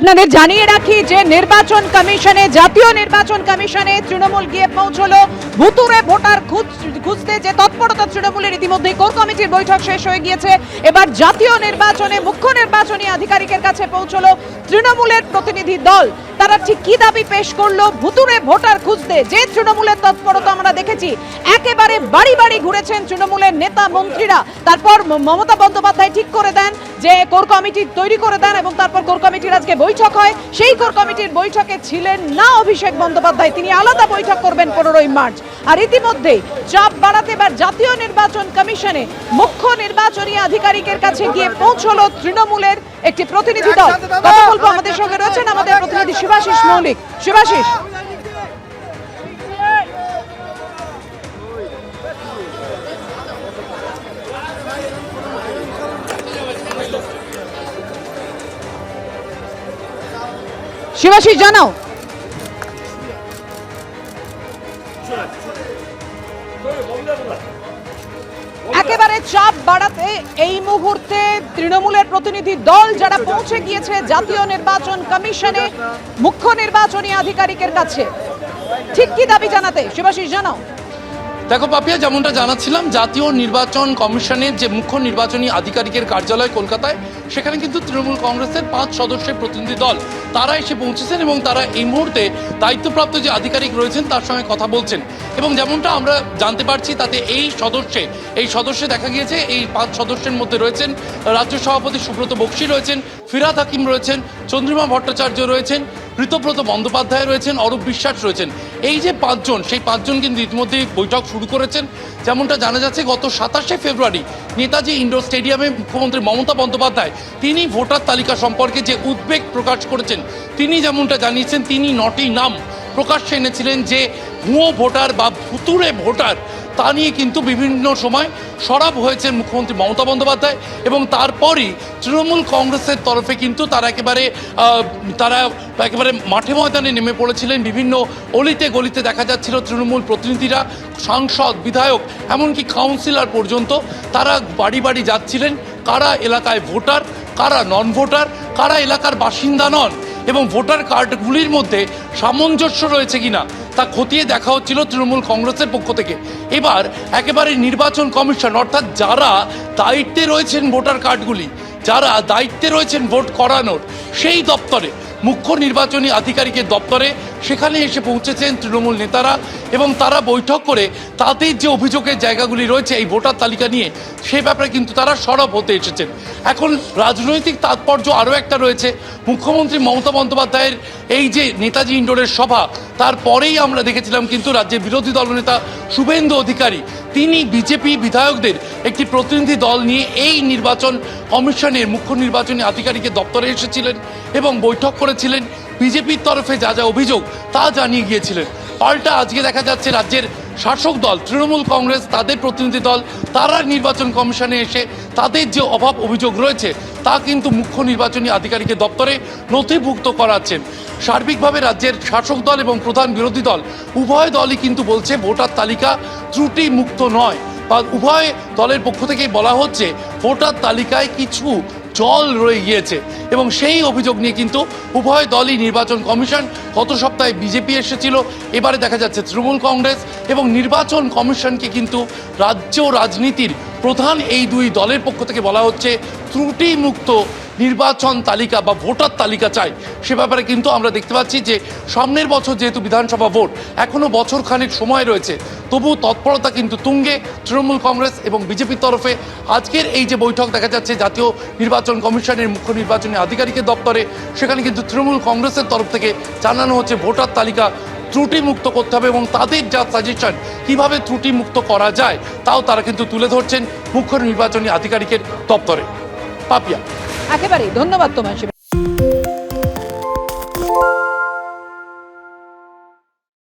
আপনাদের জানিয়ে রাখি যে নির্বাচন কমিশনে, জাতীয় নির্বাচন কমিশনে তৃণমূল গিয়ে পৌঁছলো ভুতুরে ভোটার খুঁজতে। যে তৎপরতা তৃণমূলের, ইতিমধ্যেই কোর কমিটির বৈঠক শেষ হয়ে গিয়েছে। এবার জাতীয় নির্বাচনে মুখ্য নির্বাচনী আধিকারিকের কাছে পৌঁছলো তৃণমূলের প্রতিনিধি দল। তারা ঠিক কি দাবি পেশ করলো ভুতুরে ভোটার খুঁজতে? যে তৃণমূলের তৎপরতা আমরা দেখেছি, একেবারে বাড়ি বাড়ি ঘুরেছেন তৃণমূলের নেতা মন্ত্রীরা। তারপর মমতা বন্দ্যোপাধ্যায় ঠিক করে দেন যে কোর কমিটি তৈরি করে দেন এবং তারপর কোর কমিটির আজকে বৈঠক হয়। সেই কোর কমিটির বৈঠকে ছিলেন না অভিষেক বন্দ্যোপাধ্যায়, তিনি আলাদা বৈঠক করবেন 15ই মার্চ। আর ইতিমধ্যেই চাপ বাড়াতে এবার জাতীয় নির্বাচন কমিশনে মুখ্য নির্বাচনী আধিকারিকের কাছে গিয়ে পৌঁছলো তৃণমূলের একটি প্রতিনিধি দল। কথা বলবো, আমাদের সঙ্গে রয়েছেন আমাদের প্রতিনিধি শিবাশিস মৌলিক। শিবাশিস, শিবাশিস জানাও। একেবারে চাপ বাড়াতে এই মুহূর্তে তৃণমূলের প্রতিনিধি দল যারা পৌঁছে গিয়েছে জাতীয় নির্বাচন কমিশনে মুখ্য নির্বাচনী আধিকারিকের কাছে, ঠিক কি দাবি জানাতে? শিবাশিস জানাও। দেখো পাপিয়া, যেমনটা জানাচ্ছিলাম, জাতীয় নির্বাচন কমিশনের যে মুখ্য নির্বাচনী আধিকারিকের কার্যালয় কলকাতায়, সেখানে কিন্তু তৃণমূল কংগ্রেসের 5 সদস্যের প্রতিনিধি দল তারা এসে পৌঁছেছেন এবং তারা এই মুহূর্তে দায়িত্বপ্রাপ্ত যে আধিকারিক রয়েছেন তার সঙ্গে কথা বলছেন। এবং যেমনটা আমরা জানতে পারছি, তাতে এই সদস্যে দেখা গিয়েছে এই 5 সদস্যের মধ্যে রয়েছেন রাজ্য সভাপতি সুব্রত বক্সী রয়েছেন, ফিরহাদ হাকিম রয়েছেন, চন্দ্রিমা ভট্টাচার্য রয়েছেন, ঋতব্রত বন্দ্যোপাধ্যায় রয়েছেন, অরূপ বিশ্বাস রয়েছেন। এই যে 5 জন, সেই 5 জন কিন্তু ইতিমধ্যে বৈঠক শুরু করেছেন। যেমনটা জানা যাচ্ছে, গত 27শে ফেব্রুয়ারি নেতাজি ইন্ডোর স্টেডিয়ামে মুখ্যমন্ত্রী মমতা বন্দ্যোপাধ্যায় তিনি ভোটার তালিকা সম্পর্কে যে উদ্বেগ প্রকাশ করেছেন, তিনি যেমনটা জানিয়েছেন, তিনি 9টি নাম প্রকাশ্যে এনেছিলেন যে ভুয়ো ভোটার বা ভুতুরে ভোটার, তা নিয়ে কিন্তু বিভিন্ন সময় সরব হয়েছেন মুখ্যমন্ত্রী মমতা বন্দ্যোপাধ্যায়। এবং তারপরই তৃণমূল কংগ্রেসের তরফে কিন্তু তারা একেবারে মাঠে ময়দানে নেমে পড়েছিলেন। বিভিন্ন অলিতে গলিতে দেখা যাচ্ছিল তৃণমূল প্রতিনিধিরা, সাংসদ, বিধায়ক, এমনকি কাউন্সিলর পর্যন্ত তারা বাড়ি বাড়ি যাচ্ছিলেন। কারা এলাকায় ভোটার, কারা নন ভোটার, কারা এলাকার বাসিন্দা নন এবং ভোটার কার্ডগুলির মধ্যে সামঞ্জস্য রয়েছে কিনা তা খতিয়ে দেখা হচ্ছিল তৃণমূল কংগ্রেসের পক্ষ থেকে। এবার একেবারে নির্বাচন কমিশন, অর্থাৎ যারা দায়িত্বে রয়েছেন ভোটার কার্ডগুলি, যারা দায়িত্বে রয়েছেন ভোট করানোর, সেই দপ্তরে, মুখ্য নির্বাচনী আধিকারিকের দপ্তরে সেখানে এসে পৌঁছেছেন তৃণমূল নেতারা এবং তারা বৈঠক করে তাদের যে অভিযোগের জায়গাগুলি রয়েছে এই ভোটার তালিকা নিয়ে, সে ব্যাপারে কিন্তু তারা সরব হতে এসেছেন। এখন রাজনৈতিক তাৎপর্য আরও একটা রয়েছে। মুখ্যমন্ত্রী মমতা বন্দ্যোপাধ্যায়ের এই যে নেতাজি ইন্ডোরের সভা, তারপরেই আমরা দেখেছিলাম কিন্তু রাজ্যের বিরোধী দলনেতা শুভেন্দু অধিকারী তিনি বিজেপি বিধায়কদের একটি প্রতিনিধি দল নিয়ে এই নির্বাচন কমিশনের মুখ্য নির্বাচনী আধিকারিকের দপ্তরে এসেছিলেন এবং বৈঠক করেছিলেন। বিজেপির তরফে যা যা অভিযোগ তা জানিয়ে গিয়েছিলেন। পাল্টা আজকে দেখা যাচ্ছে রাজ্যের শাসক দল তৃণমূল কংগ্রেস, তাদের প্রতিনিধি দল, তারা নির্বাচন কমিশনে এসে তাদের যে অভাব অভিযোগ রয়েছে তা কিন্তু মুখ্য নির্বাচনী আধিকারিকের দপ্তরে নথিভুক্ত করাচ্ছেন। সার্বিকভাবে রাজ্যের শাসক দল এবং প্রধান বিরোধী দল উভয় দলই কিন্তু বলছে ভোটার তালিকা ত্রুটি মুক্ত নয়, বা উভয় দলের পক্ষ থেকেই বলা হচ্ছে ভোটার তালিকায় কিছু জল রয়ে গিয়েছে। এবং সেই অভিযোগ নিয়ে কিন্তু উভয় দলই নির্বাচন কমিশন, গত সপ্তাহে বিজেপি এসেছিল, এবারে দেখা যাচ্ছে তৃণমূল কংগ্রেস, এবং নির্বাচন কমিশনকে কিন্তু রাজ্য রাজনীতির প্রধান এই 2 দলের পক্ষ থেকে বলা হচ্ছে ত্রুটি মুক্ত নির্বাচন তালিকা বা ভোটার তালিকা চাই। সে ব্যাপারে কিন্তু আমরা দেখতে পাচ্ছি যে সামনের বছর যেহেতু বিধানসভা ভোট, এখনও বছর খানেক সময় রয়েছে, তবু তৎপরতা কিন্তু তুঙ্গে তৃণমূল কংগ্রেস এবং বিজেপির তরফে। আজকের এই যে বৈঠক দেখা যাচ্ছে জাতীয় নির্বাচন কমিশনের মুখ্য নির্বাচনী আধিকারিকের দপ্তরে, সেখানে কিন্তু তৃণমূল কংগ্রেসের তরফ থেকে জানানো হচ্ছে ভোটার তালিকা ত্রুটি মুক্ত করতে হবে এবং তাদের যা সাজেশন কিভাবে ত্রুটি মুক্ত করা যায় তাও তারা কিন্তু তুলে ধরছেন মুখ্য নির্বাচনী আধিকারিকের দপ্তরে। পাপিয়া, একেবারে ধন্যবাদ তোমার।